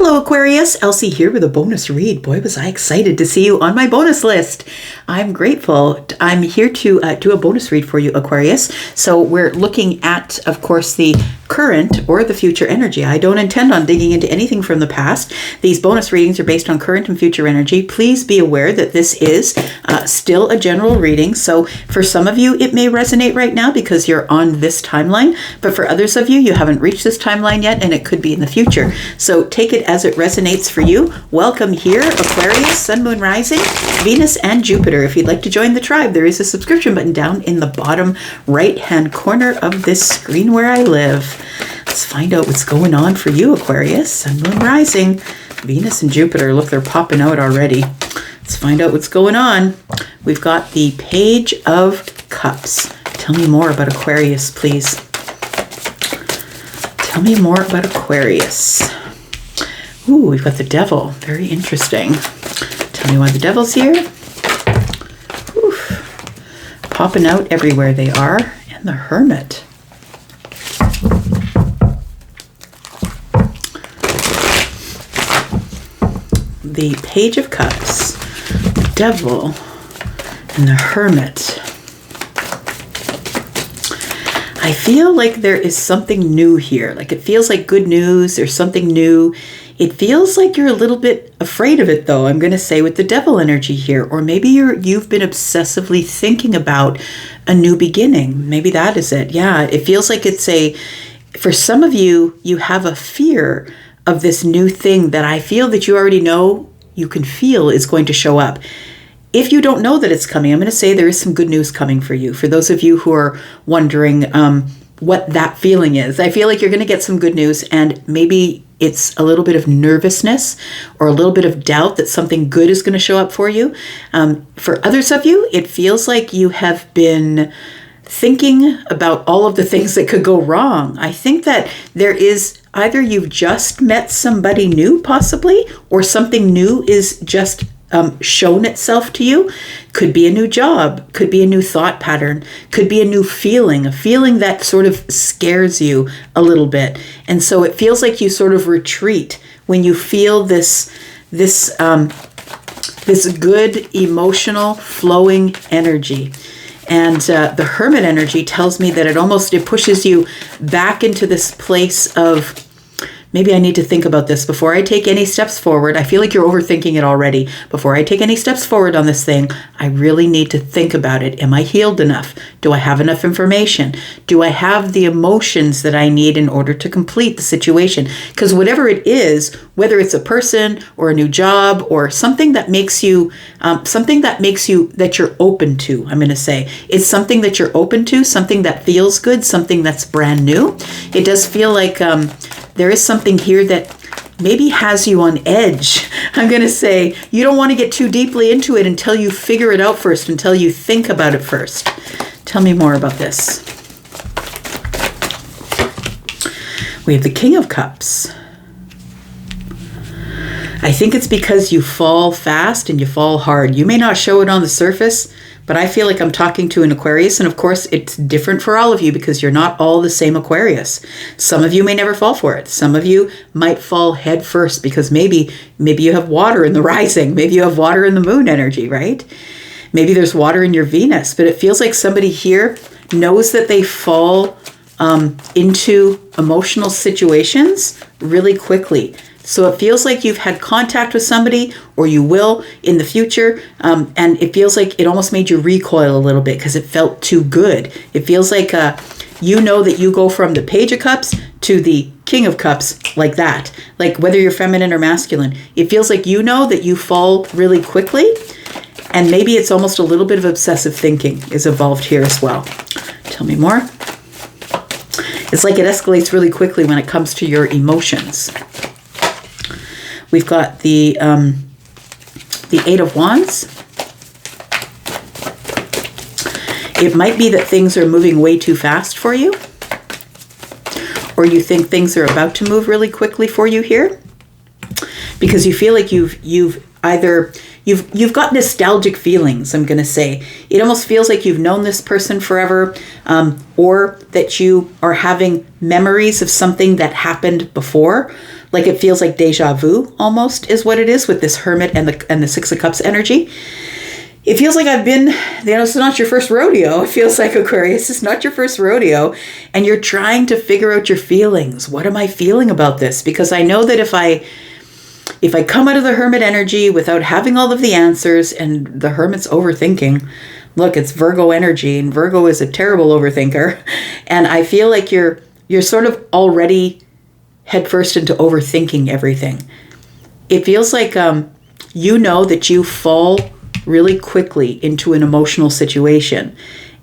Hello Aquarius, Elsie here with a bonus read. Boy, was I excited to see you on my bonus list. I'm grateful. I'm here to do a bonus read for you, Aquarius. So we're looking at, of course, the current or the future energy. I don't intend on digging into anything from the past. These bonus readings are based on current and future energy. Please be aware that this is still a general reading. So for some of you, it may resonate right now because you're on this timeline. But for others of you, you haven't reached this timeline yet, and it could be in the future. So take it as it resonates for you. Welcome here, Aquarius, Sun, Moon, Rising, Venus, and Jupiter. If you'd like to join the tribe, there is a subscription button down in the bottom right-hand corner of this screen where I live. Let's find out what's going on for you, Aquarius, Sun, Moon, Rising, Venus, and Jupiter. Look, they're popping out already. Let's find out what's going on. We've got the Page of Cups. Tell me more about Aquarius, please. Tell me more about Aquarius. Ooh, we've got the Devil. Very interesting. Tell me why the Devil's here. Oof. Popping out everywhere they are. And the Hermit. The Page of Cups, the Devil, and the Hermit. I feel like there is something new here. Like it feels like good news. There's something new. It feels like you're a little bit afraid of it, though, I'm going to say, with the Devil energy here. Or maybe you've been obsessively thinking about a new beginning. Maybe that is it. Yeah, it feels like for some of you, you have a fear of this new thing that I feel that you already know, you can feel is going to show up. If you don't know that it's coming, I'm going to say there is some good news coming for you. For those of you who are wondering what that feeling is, I feel like you're going to get some good news, and maybe it's a little bit of nervousness or a little bit of doubt that something good is going to show up for you. For others of you, it feels like you have been thinking about all of the things that could go wrong. I think that there is either you've just met somebody new possibly, or something new is just shown itself to you. Could be a new job, could be a new thought pattern, could be a new feeling, a feeling that sort of scares you a little bit. And so it feels like you sort of retreat when you feel this good emotional flowing energy. And the Hermit energy tells me that it pushes you back into this place of, maybe I need to think about this before I take any steps forward. I feel like you're overthinking it already. Before I take any steps forward on this thing, I really need to think about it. Am I healed enough? Do I have enough information? Do I have the emotions that I need in order to complete the situation? Because whatever it is, whether it's a person or a new job or something that makes you, that you're open to, I'm going to say. It's something that you're open to, something that feels good, something that's brand new. It does feel like there is something here that maybe has you on edge. I'm going to say you don't want to get too deeply into it until you figure it out first, until you think about it first. Tell me more about this. We have the King of Cups. I think it's because you fall fast and you fall hard. You may not show it on the surface, but I feel like I'm talking to an Aquarius, and of course it's different for all of you because you're not all the same Aquarius. Some of you may never fall for it. Some of you might fall head first because maybe you have water in the rising. Maybe you have water in the moon energy, right? Maybe there's water in your Venus, but it feels like somebody here knows that they fall into emotional situations really quickly. So it feels like you've had contact with somebody, or you will in the future, and it feels like it almost made you recoil a little bit because it felt too good. It feels like you know that you go from the Page of Cups to the King of Cups like that. Like whether you're feminine or masculine, it feels like you know that you fall really quickly, and maybe it's almost a little bit of obsessive thinking is involved here as well. Tell me more. It's like it escalates really quickly when it comes to your emotions. We've got the Eight of Wands. It might be that things are moving way too fast for you, or you think things are about to move really quickly for you here, because you feel like you've got nostalgic feelings. I'm going to say it almost feels like you've known this person forever, or that you are having memories of something that happened before. Like it feels like deja vu almost is what it is with this Hermit and the Six of Cups energy. It feels like I've been, it's not your first rodeo. It feels like, Aquarius, it's not your first rodeo. And you're trying to figure out your feelings. What am I feeling about this? Because I know that if I come out of the Hermit energy without having all of the answers, and the Hermit's overthinking, look, it's Virgo energy, and Virgo is a terrible overthinker. And I feel like you're sort of already headfirst into overthinking everything. It feels like you know that you fall really quickly into an emotional situation.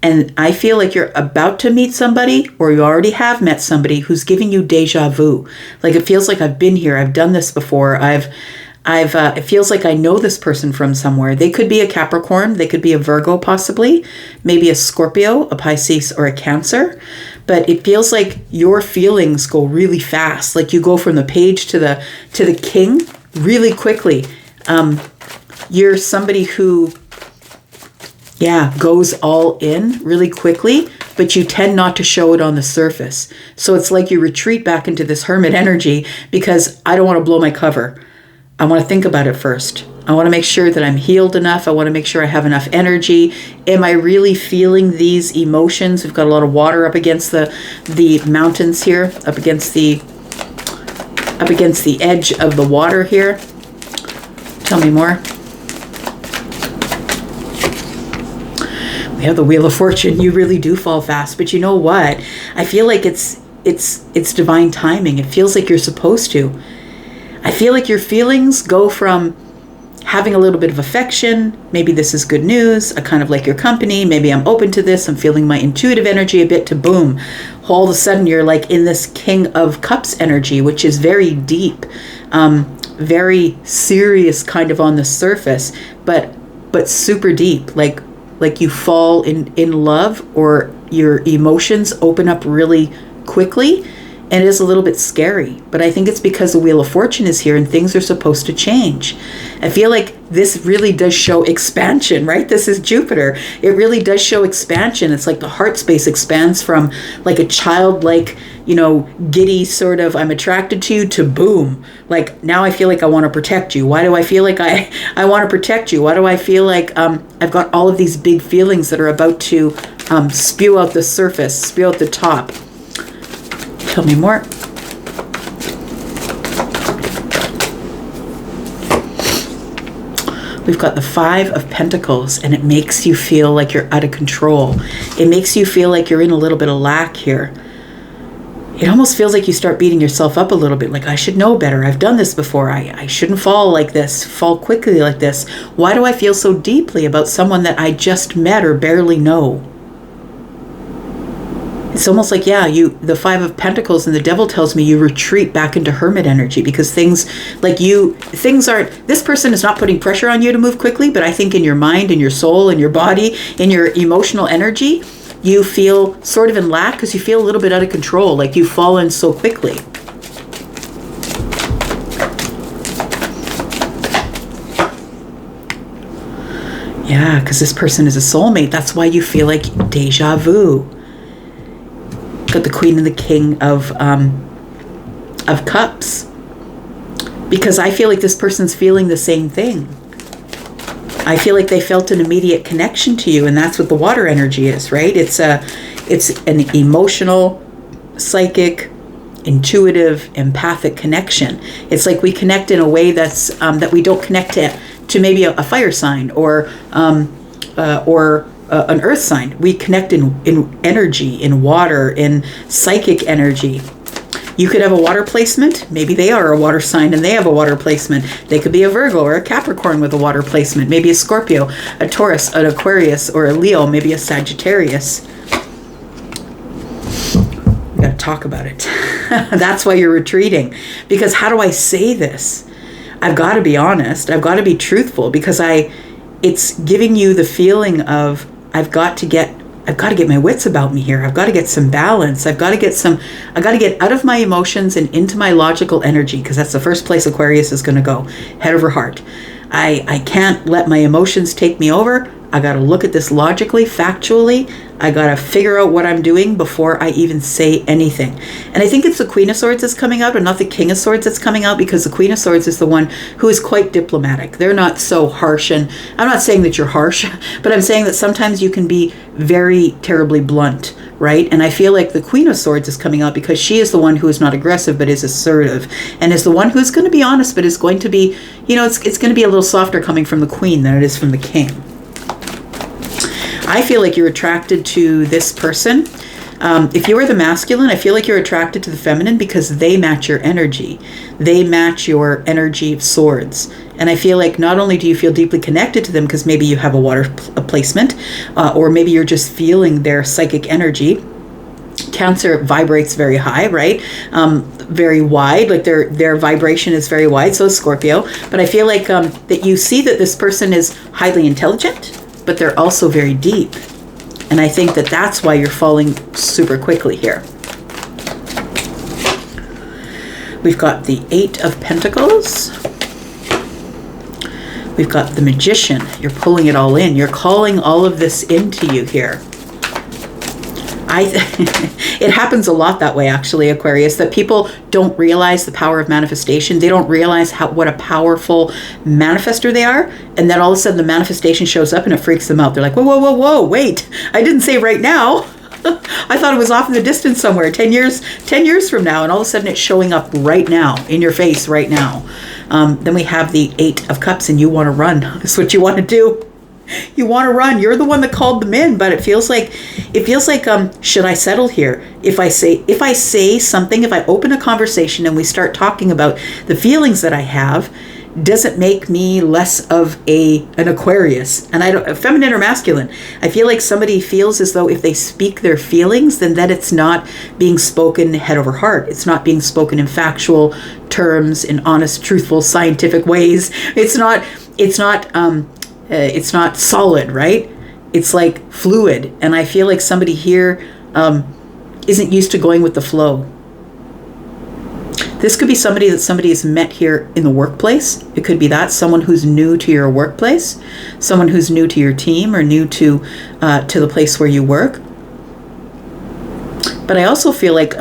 And I feel like you're about to meet somebody, or you already have met somebody who's giving you deja vu. Like it feels like I've been here, I've done this before, it feels like I know this person from somewhere. They could be a Capricorn, they could be a Virgo possibly, maybe a Scorpio, a Pisces, or a Cancer. But it feels like your feelings go really fast. Like you go from the page to the king really quickly. You're somebody who, goes all in really quickly, but you tend not to show it on the surface. So it's like you retreat back into this Hermit energy because I don't want to blow my cover. I want to think about it first. I want to make sure that I'm healed enough. I want to make sure I have enough energy. Am I really feeling these emotions? We've got a lot of water up against the mountains here, up against the edge of the water here. Tell me more. We have the Wheel of Fortune. You really do fall fast, but you know what? I feel like it's divine timing. It feels like you're supposed to. I feel like your feelings go from having a little bit of affection, maybe this is good news, I kind of like your company, maybe I'm open to this, I'm feeling my intuitive energy a bit, to boom, all of a sudden you're like in this King of Cups energy, which is very deep, very serious kind of on the surface, but super deep, like you fall in love, or your emotions open up really quickly, and it is a little bit scary. But I think it's because the Wheel of Fortune is here and things are supposed to change. I feel like this really does show expansion, right? This is Jupiter. It really does show expansion. It's like the heart space expands from like a childlike, giddy sort of, I'm attracted to you, to boom. Like now I feel like I want to protect you. Why do I feel like I want to protect you? Why do I feel like I've got all of these big feelings that are about to spew out the surface, spew out the top? Tell me more. We've got the Five of Pentacles, and it makes you feel like you're out of control. It makes you feel like you're in a little bit of lack here. It almost feels like you start beating yourself up a little bit, like I should know better. I've done this before. I shouldn't fall like this, fall quickly like this. Why do I feel so deeply about someone that I just met or barely know? It's almost like, the Five of Pentacles, and the Devil tells me you retreat back into Hermit energy because things aren't, this person is not putting pressure on you to move quickly, but I think in your mind, in your soul, in your body, in your emotional energy, you feel sort of in lack because you feel a little bit out of control, like you've fallen so quickly. Yeah, because this person is a soulmate. That's why you feel like deja vu. Got the Queen and the King of Cups, because I feel like this person's feeling the same thing. I feel like they felt an immediate connection to you, and that's what the water energy is, right? It's an emotional, psychic, intuitive, empathic connection. It's like we connect in a way that's that we don't connect to maybe a fire sign or an earth sign. We connect in energy, in water, in psychic energy. You could have a water placement. Maybe they are a water sign and they have a water placement. They could be a Virgo or a Capricorn with a water placement. Maybe a Scorpio, a Taurus, an Aquarius, or a Leo, maybe a Sagittarius. We got to talk about it. That's why you're retreating. Because how do I say this? I've got to be honest. I've got to be truthful, because it's giving you the feeling of I've got to get my wits about me here. I've got to get some balance. I've got to get out of my emotions and into my logical energy, because that's the first place Aquarius is going to go, head over heart. I can't let my emotions take me over. I got to look at this logically, factually. I got to figure out what I'm doing before I even say anything. And I think it's the Queen of Swords that's coming out and not the King of Swords that's coming out, because the Queen of Swords is the one who is quite diplomatic. They're not so harsh. And I'm not saying that you're harsh, but I'm saying that sometimes you can be very terribly blunt, right? And I feel like the Queen of Swords is coming out because she is the one who is not aggressive but is assertive, and is the one who's going to be honest but is going to be, it's going to be a little softer coming from the Queen than it is from the King. I feel like you're attracted to this person. If you are the masculine, I feel like you're attracted to the feminine because they match your energy. They match your energy of swords. And I feel like not only do you feel deeply connected to them because maybe you have a water placement, or maybe you're just feeling their psychic energy. Cancer vibrates very high, right? Very wide, like their vibration is very wide, so is Scorpio. But I feel like that you see that this person is highly intelligent, but they're also very deep. And I think that that's why you're falling super quickly here. We've got the 8 of Pentacles. We've got the Magician. You're pulling it all in. You're calling all of this into you here. It happens a lot that way, actually, Aquarius, that people don't realize the power of manifestation. They don't realize what a powerful manifester they are. And then all of a sudden the manifestation shows up and it freaks them out. They're like, whoa, whoa, whoa, whoa, wait, I didn't say right now. I thought it was off in the distance somewhere, 10 years from now. And all of a sudden it's showing up right now, in your face right now. Then we have the 8 of Cups, and you want to run. That's what you want to do. You want to run. You're the one that called them in, but it feels like, should I settle here? If I say something, if I open a conversation and we start talking about the feelings that I have, does it make me less of an Aquarius? And I don't, feminine or masculine, I feel like somebody feels as though if they speak their feelings, then that it's not being spoken head over heart. It's not being spoken in factual terms, in honest, truthful, scientific ways. It's not solid, right? It's like fluid. And I feel like somebody here isn't used to going with the flow. This could be somebody that somebody has met here in the workplace. It could be that someone who's new to your workplace, someone who's new to your team, or new to the place where you work. But I also feel like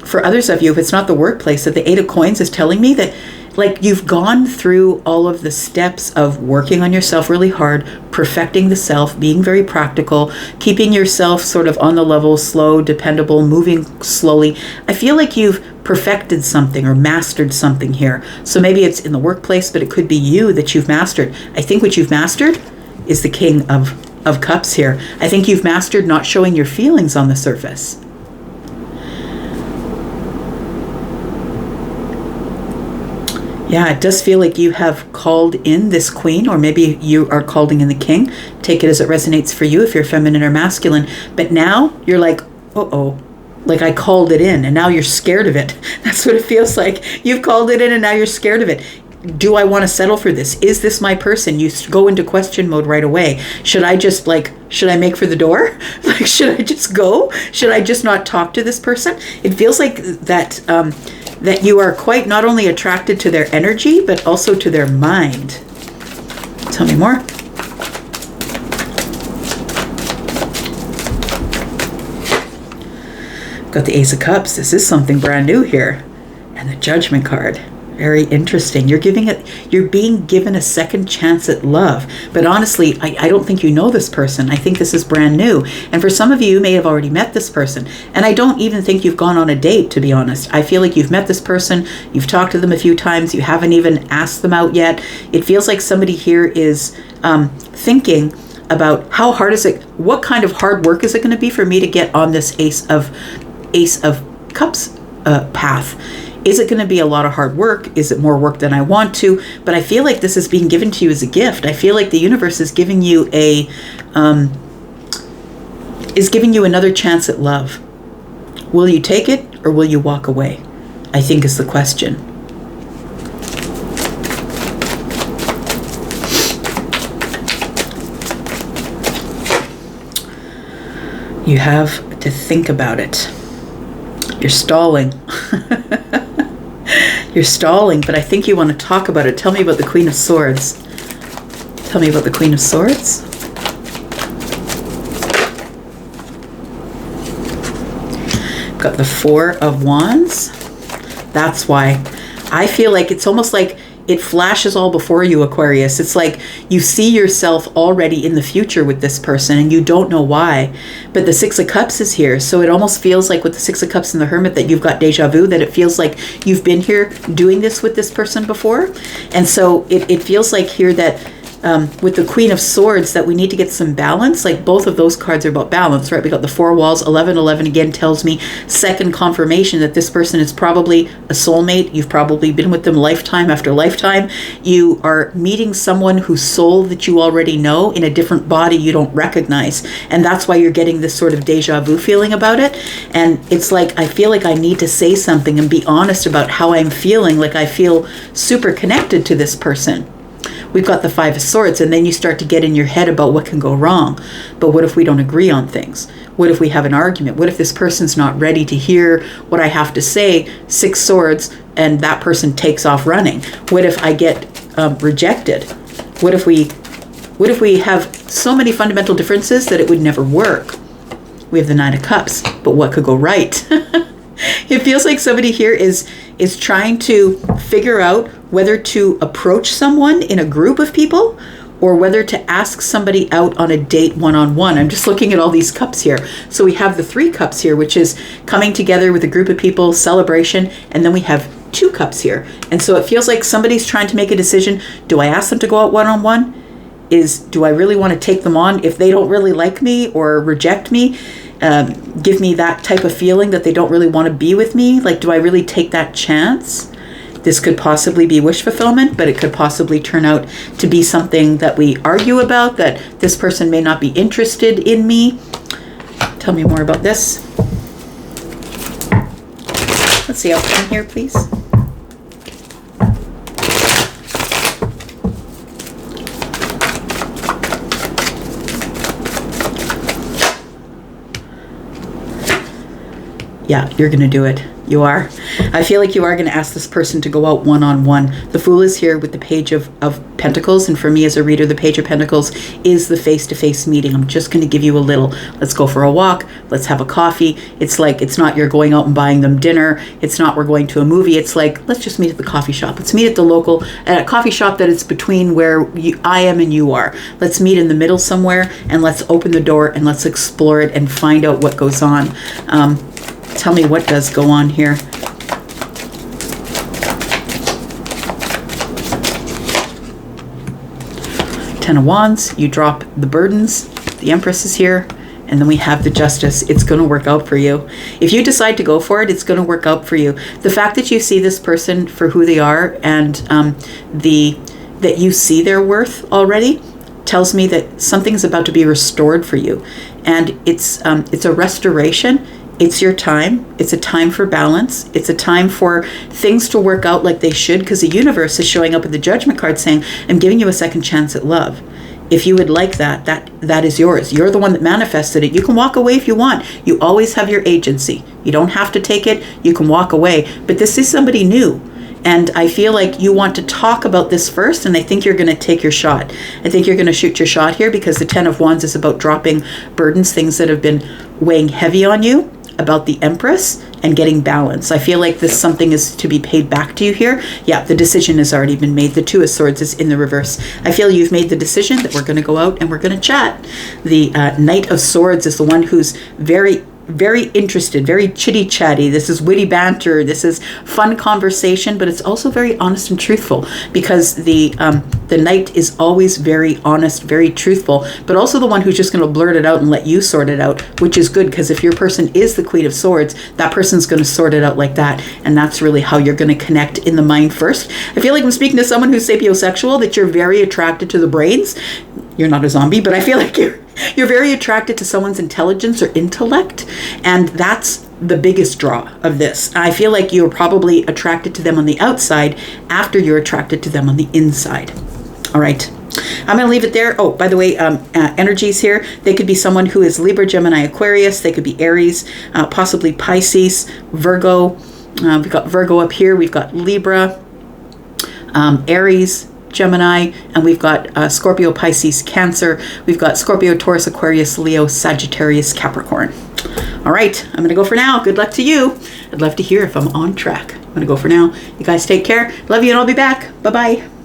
for others of you, if it's not the workplace, that the 8 of Coins is telling me that like you've gone through all of the steps of working on yourself really hard, perfecting the self, being very practical, keeping yourself sort of on the level, slow, dependable, moving slowly. I feel like you've perfected something or mastered something here. So maybe it's in the workplace, but it could be you that you've mastered. I think what you've mastered is the King of Cups here. I think you've mastered not showing your feelings on the surface. Yeah, it does feel like you have called in this Queen, or maybe you are calling in the King. Take it as it resonates for you if you're feminine or masculine. But now you're like, uh-oh, like I called it in and now you're scared of it. That's what it feels like. You've called it in and now you're scared of it. Do I want to settle for this? Is this my person? You go into question mode right away. Should I just should I make for the door? Like, should I just go? Should I just not talk to this person? It feels like that you are quite not only attracted to their energy, but also to their mind. Tell me more. Got the Ace of Cups. This is something brand new here. And the Judgment card. Very interesting. You're being given a second chance at love. But honestly, I don't think you know this person. I think this is brand new. And for some of you may have already met this person. And I don't even think you've gone on a date, to be honest. I feel like you've met this person, you've talked to them a few times, you haven't even asked them out yet. It feels like somebody here is thinking about how hard is it, what kind of hard work is it going to be for me to get on this Ace of Cups path. Is it going to be a lot of hard work? Is it more work than I want to? But I feel like this is being given to you as a gift. I feel like the universe is giving you another chance at love. Will you take it or will you walk away? I think is the question. You have to think about it. You're stalling. You're stalling, but I think you want to talk about it. Tell me about the Queen of Swords. Tell me about the Queen of Swords. Got the Four of Wands. That's why I feel like it's almost like it flashes all before you, Aquarius. It's like you see yourself already in the future with this person and you don't know why. But the Six of Cups is here. So it almost feels like with the Six of Cups and the Hermit that you've got deja vu, that it feels like you've been here doing this with this person before. And so it feels like here that with the Queen of Swords that we need to get some balance. Like both of those cards are about balance, right? We got the Four Walls. 1111 again tells me second confirmation that this person is probably a soulmate. You've probably been with them lifetime after lifetime. You are meeting someone whose soul that you already know in a different body you don't recognize. And that's why you're getting this sort of deja vu feeling about it. And it's like, I feel like I need to say something and be honest about how I'm feeling. Like I feel super connected to this person. We've got the Five of Swords, and then you start to get in your head about what can go wrong. But what if we don't agree on things? What if we have an argument? What if this person's not ready to hear what I have to say? Six Swords, and that person takes off running. What if I get rejected? What if we have so many fundamental differences that it would never work? We have the Nine of Cups, but what could go right? It feels like somebody here is trying to figure out whether to approach someone in a group of people or whether to ask somebody out on a date one-on-one. I'm just looking at all these cups here. So we have the Three Cups here, which is coming together with a group of people, celebration, and then we have Two Cups here. And so it feels like somebody's trying to make a decision. Do I ask them to go out one-on-one? Do I really want to take them on if they don't really like me or reject me? Give me that type of feeling that they don't really want to be with me? Like, do I really take that chance? This could possibly be wish fulfillment, but it could possibly turn out to be something that we argue about, that this person may not be interested in me. Tell me more about this. Let's see outcome here, please. Yeah, you're going to do it. You are. I feel like you are going to ask this person to go out one-on-one. The Fool is here with the Page of Pentacles. And for me as a reader, the Page of Pentacles is the face-to-face meeting. I'm just going to give you a little, let's go for a walk. Let's have a coffee. It's like, it's not you're going out and buying them dinner. It's not we're going to a movie. It's like, let's just meet at the coffee shop. Let's meet at the local, at a coffee shop that is between where I am and you are. Let's meet in the middle somewhere and let's open the door and let's explore it and find out what goes on. Tell me what does go on here. Ten of Wands, you drop the burdens. The Empress is here. And then we have the Justice. It's going to work out for you. If you decide to go for it, it's going to work out for you. The fact that you see this person for who they are and that you see their worth already tells me that something's about to be restored for you. And it's a restoration. It's your time. It's a time for balance. It's a time for things to work out like they should, because the universe is showing up with the Judgment card saying, I'm giving you a second chance at love. If you would like that is yours. You're the one that manifested it. You can walk away if you want. You always have your agency. You don't have to take it. You can walk away. But this is somebody new. And I feel like you want to talk about this first, and I think you're going to take your shot. I think you're going to shoot your shot here, because the Ten of Wands is about dropping burdens, things that have been weighing heavy on you, about the Empress, and getting balance. I feel like this something is to be paid back to you here. Yeah, the decision has already been made. The Two of Swords is in the reverse. I feel you've made the decision that we're going to go out and we're going to chat. The Knight of Swords is the one who's very interested, very chitty chatty. This is witty banter. This is fun conversation, but it's also very honest and truthful, because the Knight is always very honest, very truthful, but also the one who's just going to blurt it out and let you sort it out, which is good, because if your person is the Queen of Swords, that person's going to sort it out like that. And that's really how you're going to connect in the mind first. I feel like I'm speaking to someone who's sapiosexual, that you're very attracted to the brains. You're not a zombie, but I feel like you're very attracted to someone's intelligence or intellect, and that's the biggest draw of this. I feel like you're probably attracted to them on the outside after you're attracted to them on the inside. All right. I'm going to leave it there. Oh, by the way, energies here. They could be someone who is Libra, Gemini, Aquarius. They could be Aries, possibly Pisces, Virgo. We've got Virgo up here. We've got Libra, Aries, Gemini, and we've got Scorpio, Pisces, Cancer. We've got Scorpio, Taurus, Aquarius, Leo, Sagittarius, Capricorn. All right, I'm going to go for now. Good luck to you. I'd love to hear if I'm on track. I'm going to go for now. You guys take care. Love you, and I'll be back. Bye-bye.